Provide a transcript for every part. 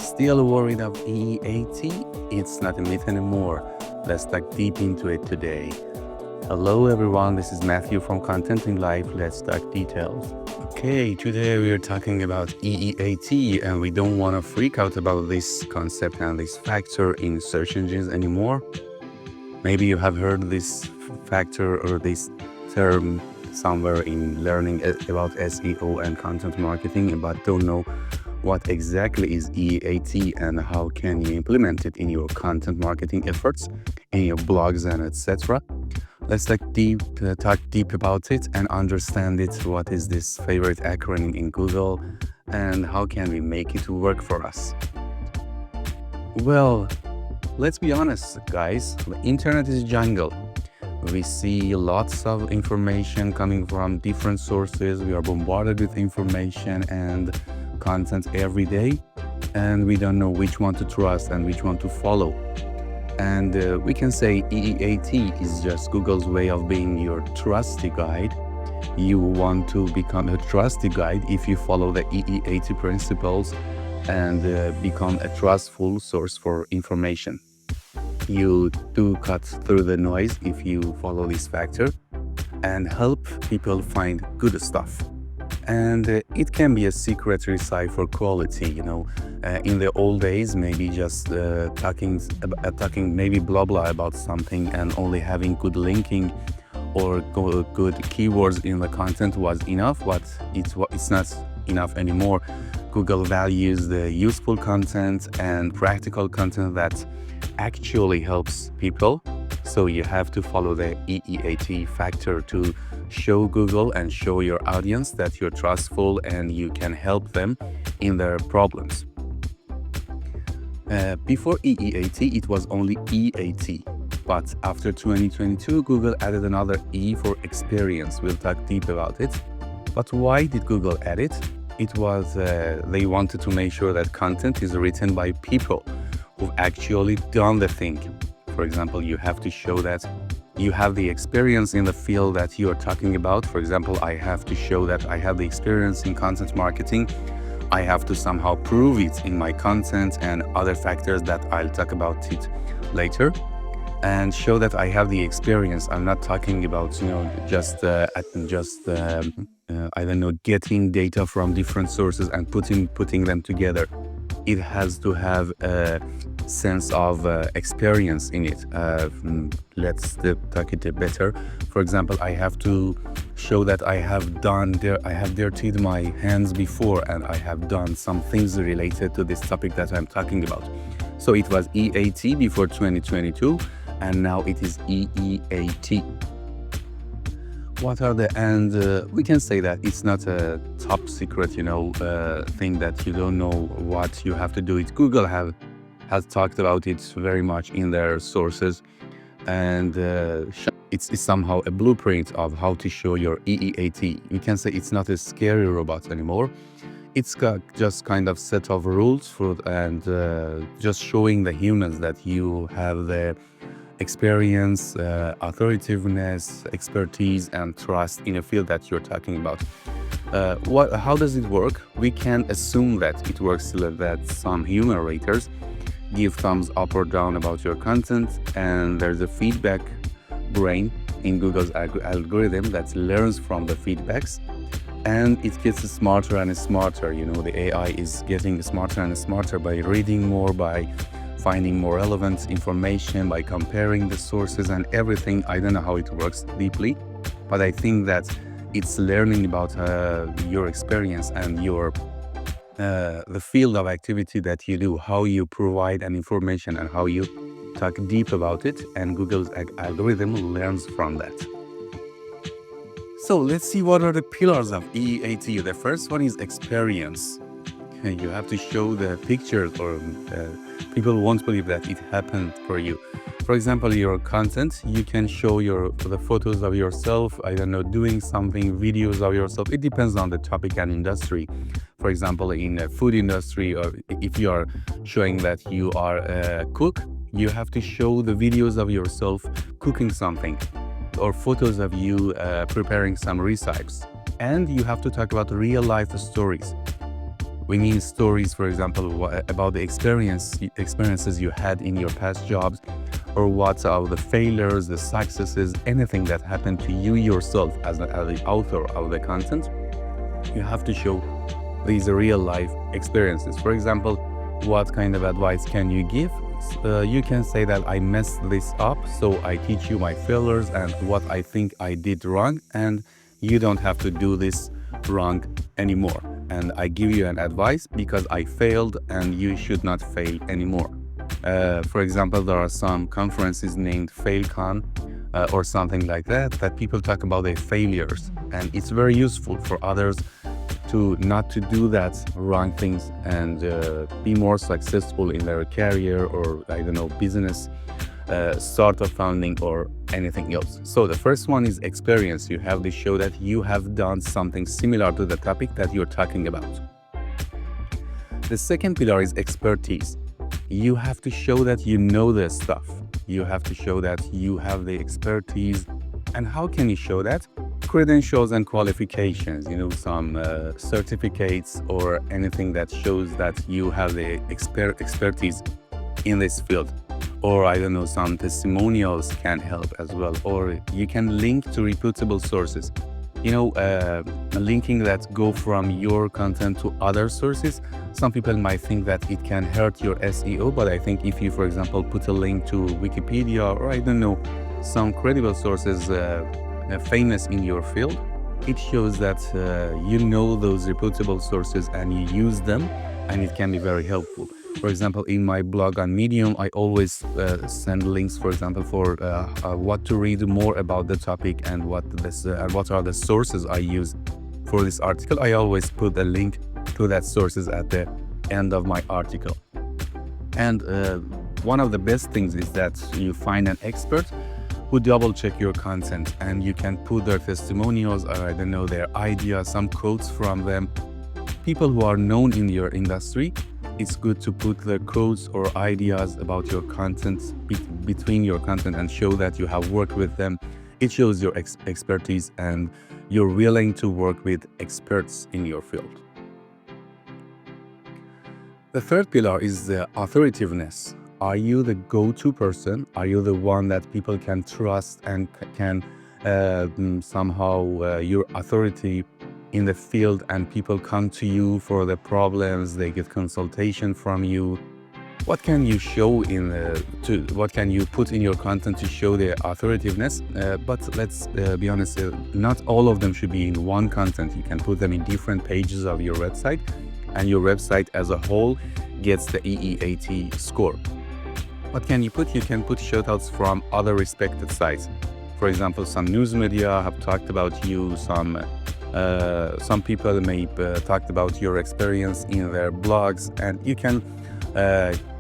Still worried of EEAT? It's not a myth anymore. Let's dive deep into it today. Hello everyone, this is Matthew from Content in Life. Let's talk details. Okay, today we are talking about EEAT, and we don't want to freak out about this concept and this factor in search engines anymore. Maybe you have heard this factor or this term somewhere in learning about SEO and content marketing, but don't know what exactly is EEAT and how can you implement it in your content marketing efforts, in your blogs and etc. Let's talk deep about it and understand it. What is this favorite acronym in Google and how can we make it work for us? Well, let's be honest, guys. The internet is a jungle. We see lots of information coming from different sources. We are bombarded with information and content every day, and we don't know which one to trust and which one to follow. And we can say EEAT is just Google's way of being your trusty guide. You want to become a trusty guide if you follow the EEAT principles and become a trustful source for information. You do cut through the noise if you follow this factor and help people find good stuff. And it can be a secret recipe for quality, in the old days, maybe just talking maybe blah blah about something and only having good linking or good keywords in the content was enough, but it's not enough anymore. Google values the useful content and practical content that actually helps people. So you have to follow the EEAT factor to show Google and show your audience that you're trustful and you can help them in their problems. Before EEAT, it was only EAT. But after 2022, Google added another E for experience. We'll talk deep about it. But why did Google add it? It was they wanted to make sure that content is written by people who've actually done the thing. For example, you have to show that you have the experience in the field that you are talking about. For example, I have to show that I have the experience in content marketing. I have to somehow prove it in my content and other factors that I'll talk about it later, and show that I have the experience. I'm not talking about, I don't know, getting data from different sources and putting them together. It has to have a sense of experience in it. Let's talk it better. For example, I have to show that I have dirtied my hands before and I have done some things related to this topic that I'm talking about. So it was EAT before 2022 and now it is EEAT. We can say that it's not a top secret, thing that you don't know what you have to do. Google has talked about it very much in their sources, and it's somehow a blueprint of how to show your EEAT. You can say it's not a scary robot anymore. It's got just kind of set of rules just showing the humans that you have the experience, authoritativeness, expertise, and trust in a field that you're talking about. How does it work? We can assume that it works that some human raters give thumbs up or down about your content, and there's a feedback brain in Google's algorithm that learns from the feedbacks, and it gets smarter and smarter. The AI is getting smarter and smarter by reading more, by finding more relevant information, by comparing the sources and everything. I don't know how it works deeply, but I think that it's learning about your experience and the field of activity that you do, how you provide an information and how you talk deep about it, and Google's algorithm learns from that. So let's see what are the pillars of EEAT. The first one is experience. You have to show the pictures, or people won't believe that it happened for you. For example, your content, you can show the photos of yourself, doing something, videos of yourself. It depends on the topic and industry. For example, in the food industry, or if you are showing that you are a cook, you have to show the videos of yourself cooking something, or photos of you preparing some recipes. And you have to talk about real life stories. bringing stories, for example, about the experiences you had in your past jobs, or what are the failures, the successes, anything that happened to you yourself as the author of the content. You have to show these real life experiences. For example, what kind of advice can you give? You can say that I messed this up, so I teach you my failures and what I think I did wrong, and you don't have to do this wrong anymore. And I give you an advice because I failed and you should not fail anymore. For example, there are some conferences named FailCon or something like that people talk about their failures, and it's very useful for others to not to do that wrong things and be more successful in their career or business, startup founding or anything else. So the first one is experience. You have to show that you have done something similar to the topic that you're talking about. The second pillar is expertise. You have to show that you know this stuff. You have to show that you have the expertise. And how can you show that? Credentials and qualifications, some certificates or anything that shows that you have the expertise in this field. Or some testimonials can help as well. Or you can link to reputable sources. Linking that go from your content to other sources. Some people might think that it can hurt your SEO, but I think if you, for example, put a link to Wikipedia or some credible sources famous in your field, it shows that you know those reputable sources and you use them, and it can be very helpful. For example, in my blog on Medium, I always send links, for example, for what to read more about the topic and what are the sources I use for this article. I always put a link to that sources at the end of my article. And one of the best things is that you find an expert who double check your content, and you can put their testimonials or their ideas, some quotes from them. People who are known in your industry, it's good to put the quotes or ideas about your content between your content and show that you have worked with them. It shows your expertise and you're willing to work with experts in your field. The third pillar is the authoritativeness. Are you the go-to person? Are you the one that people can trust and can somehow your authority in the field, and people come to you for their problems, they get consultation from you? What can you show what can you put in your content to show the authoritativeness? But let's be honest, not all of them should be in one content. You can put them in different pages of your website, and your website as a whole gets the EEAT score. What can you put? You can put shoutouts from other respected sites. For example, some news media have talked about you, some people may talk about your experience in their blogs, and you can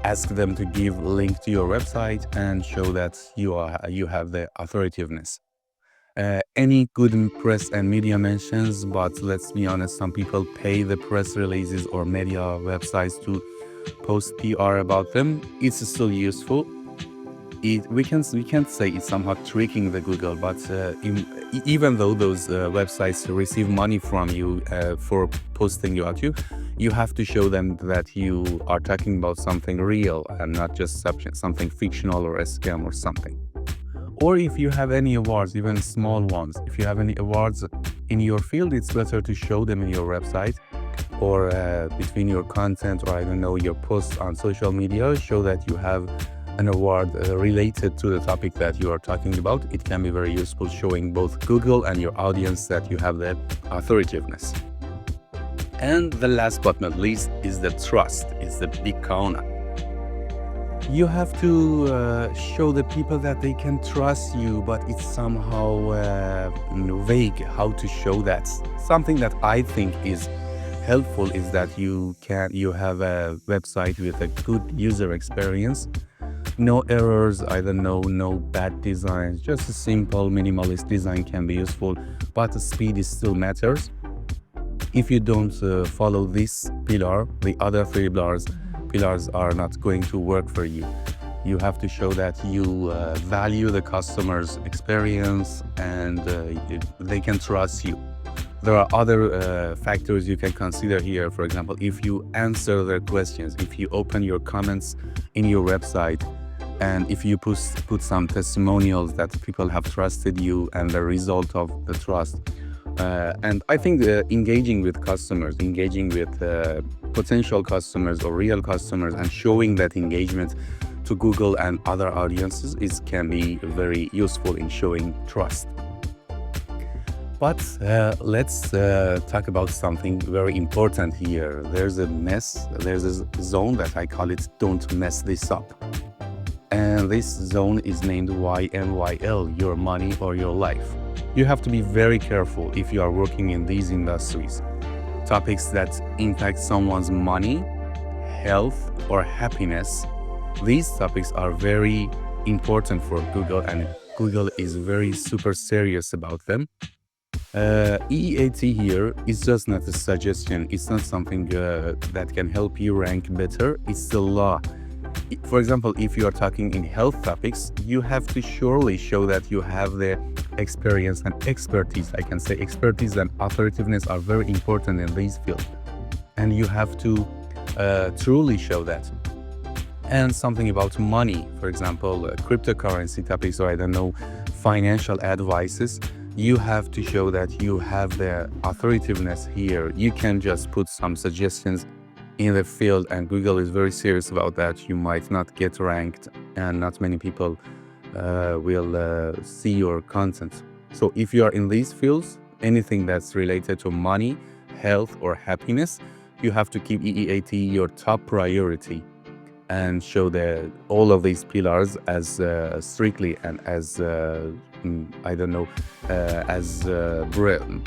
ask them to give link to your website and show that you have the authoritativeness. Any good press and media mentions, but let's be honest, some people pay the press releases or media websites to post PR about them. It's still useful. We can't say it's somehow tricking the Google, but even though those websites receive money from you for posting you have to show them that you are talking about something real and not just something fictional or a scam or something. Or if you have any awards, even small ones, if you have any awards in your field, it's better to show them in your website or between your content or your posts on social media. Show that you have an award related to the topic that you are talking about. It can be very useful, showing both Google and your audience that you have the authoritativeness. And the last but not least is the trust. It's the big corner. You have to show the people that they can trust you, but it's somehow vague how to show that. Something that I think is helpful is that you have a website with a good user experience. No errors, no bad designs, just a simple minimalist design can be useful, but the speed still matters. If you don't follow this pillar, the other three pillars are not going to work for you. You have to show that you value the customer's experience and they can trust you. There are other factors you can consider here. For example, if you answer their questions, if you open your comments in your website, and if you put some testimonials that people have trusted you and the result of the trust. And I think engaging with customers, engaging with potential customers or real customers, and showing that engagement to Google and other audiences can be very useful in showing trust. But let's talk about something very important here. There's a zone that I call it "Don't mess this up." And this zone is named YMYL, your money or your life. You have to be very careful if you are working in these industries. Topics that impact someone's money, health, or happiness. These topics are very important for Google, and Google is very super serious about them. EEAT here is just not a suggestion. It's not something that can help you rank better. It's the law. For example, if you are talking in health topics, you have to surely show that you have the experience and expertise. I can say expertise and authoritativeness are very important in these fields. And you have to truly show that. And something about money, for example, cryptocurrency topics, or I don't know, financial advices. You have to show that you have the authoritativeness here. You can just put some suggestions in the field, and Google is very serious about that. You might not get ranked, and not many people will see your content. So if you are in these fields, anything that's related to money, health, or happiness, you have to keep EEAT your top priority and show all of these pillars as strictly and as I don't know, as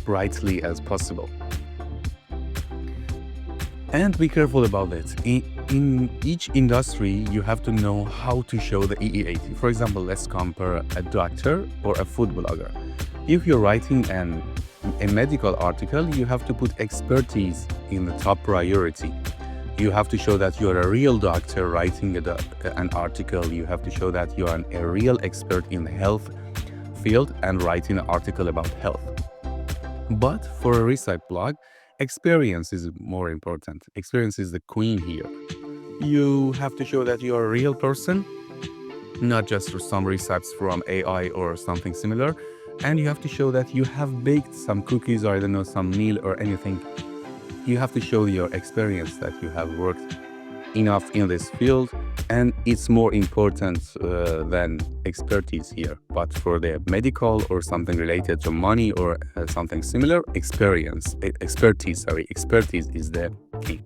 brightly as possible. And be careful about it. In each industry, you have to know how to show the EEAT. For example, let's compare a doctor or a food blogger. If you're writing a medical article, you have to put expertise in the top priority. You have to show that you're a real doctor writing an article. You have to show that you are a real expert in the health field and writing an article about health. But for a research blog, experience is more important. Experience is the queen here. You have to show that you are a real person, not just for some research from AI or something similar. And you have to show that you have baked some cookies, or I don't know, some meal or anything. You have to show your experience, that you have worked enough in this field, and it's more important than expertise here. But for the medical or something related to money or something similar, expertise is the key.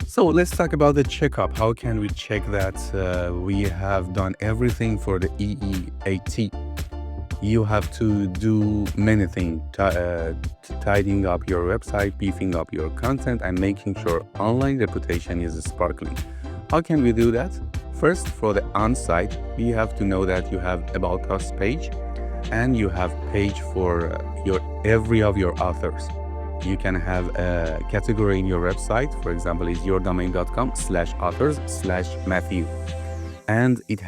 So let's talk about the checkup. How can we check that we have done everything for the EEAT? You have to do many things, tidying up your website, beefing up your content, and making sure online reputation is sparkling. How can we do that? First, for the on-site, you have to know that you have About Us page, and you have page for every of your authors. You can have a category in your website. For example, is yourdomain.com/authors/Matthew. And it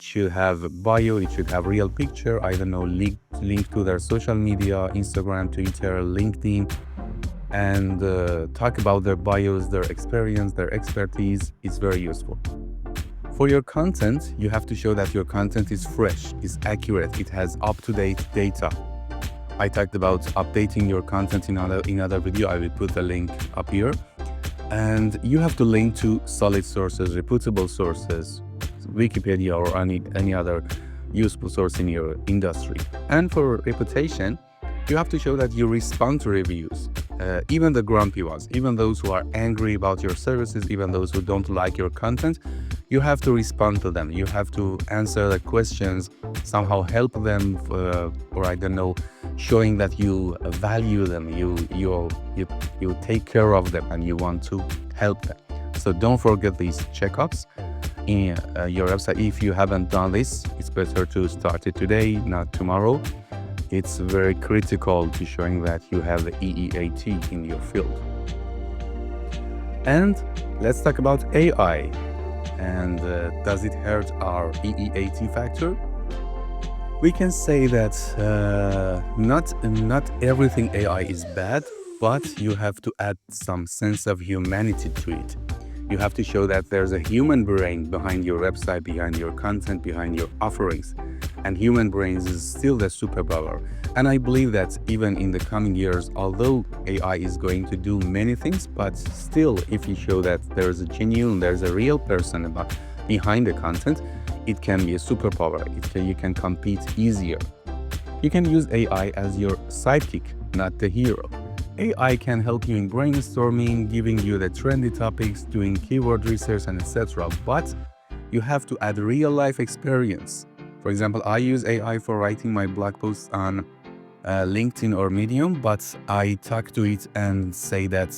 should have a bio, it should have real picture, I don't know, link to their social media, Instagram, Twitter, LinkedIn, and talk about their bios, their experience, their expertise. It's very useful. For your content, you have to show that your content is fresh, is accurate, it has up-to-date data. I talked about updating your content in another video. I will put the link up here. And you have to link to solid sources, reputable sources, Wikipedia or any other useful source in your industry. And for reputation, you have to show that you respond to reviews, even the grumpy ones, even those who are angry about your services, even those who don't like your content. You have to respond to them. You have to answer the questions, somehow help them, or I don't know, showing that you value them, you take care of them, and you want to help them. So don't forget these checkups in your website. If you haven't done this, it's better to start it today, not tomorrow. It's very critical to showing that you have the EEAT in your field. And let's talk about AI. And does it hurt our EEAT factor? We can say that not everything AI is bad, but you have to add some sense of humanity to it. You have to show that there's a human brain behind your website, behind your content, behind your offerings. And human brains is still the superpower. And I believe that even in the coming years, although AI is going to do many things, but still, if you show that there's a real person behind the content, it can be a superpower. You can compete easier. You can use AI as your sidekick, not the hero. AI can help you in brainstorming, giving you the trendy topics, doing keyword research, and etc. But you have to add real-life experience. For example, I use AI for writing my blog posts on LinkedIn or Medium, but I talk to it and say that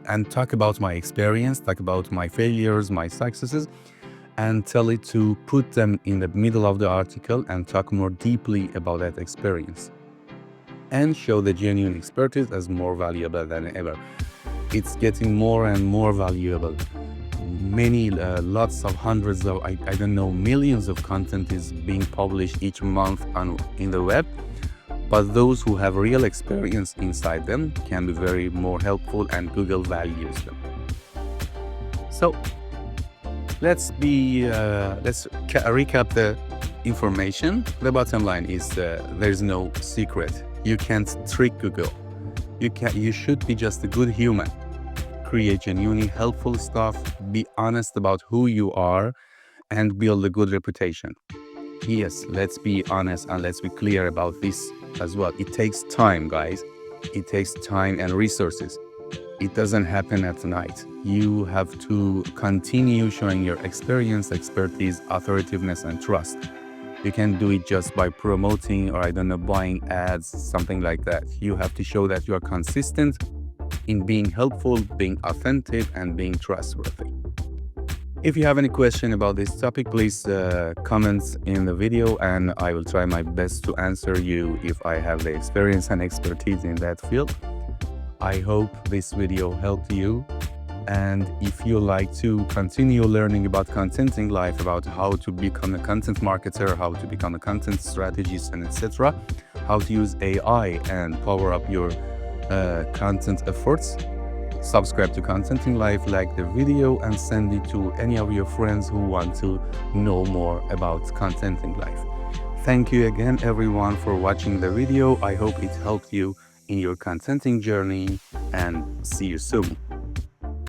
and talk about my experience, talk about my failures, my successes, and tell it to put them in the middle of the article and talk more deeply about that experience and show the genuine expertise as more valuable than ever. It's getting more and more valuable. Many, lots of hundreds of, I don't know, millions of content is being published each month in the web, but those who have real experience inside them can be very more helpful, and Google values them. So let's recap the information. The bottom line is there's no secret. You can't trick Google. You should be just a good human. Create genuinely helpful stuff, be honest about who you are, and build a good reputation. Yes, let's be honest and let's be clear about this as well. It takes time, guys. It takes time and resources. It doesn't happen at night. You have to continue showing your experience, expertise, authoritativeness, and trust. You can do it just by promoting or buying ads, something like that. You have to show that you are consistent in being helpful, being authentic, and being trustworthy. If you have any question about this topic, please comment in the video and I will try my best to answer you if I have the experience and expertise in that field. I hope this video helped you. And if you like to continue learning about contenting life, about how to become a content marketer, how to become a content strategist, and etc., how to use AI and power up your content efforts, subscribe to Contenting Life, like the video, and send it to any of your friends who want to know more about Contenting Life. Thank you again, everyone, for watching the video. I hope it helped you in your contenting journey, and see you soon.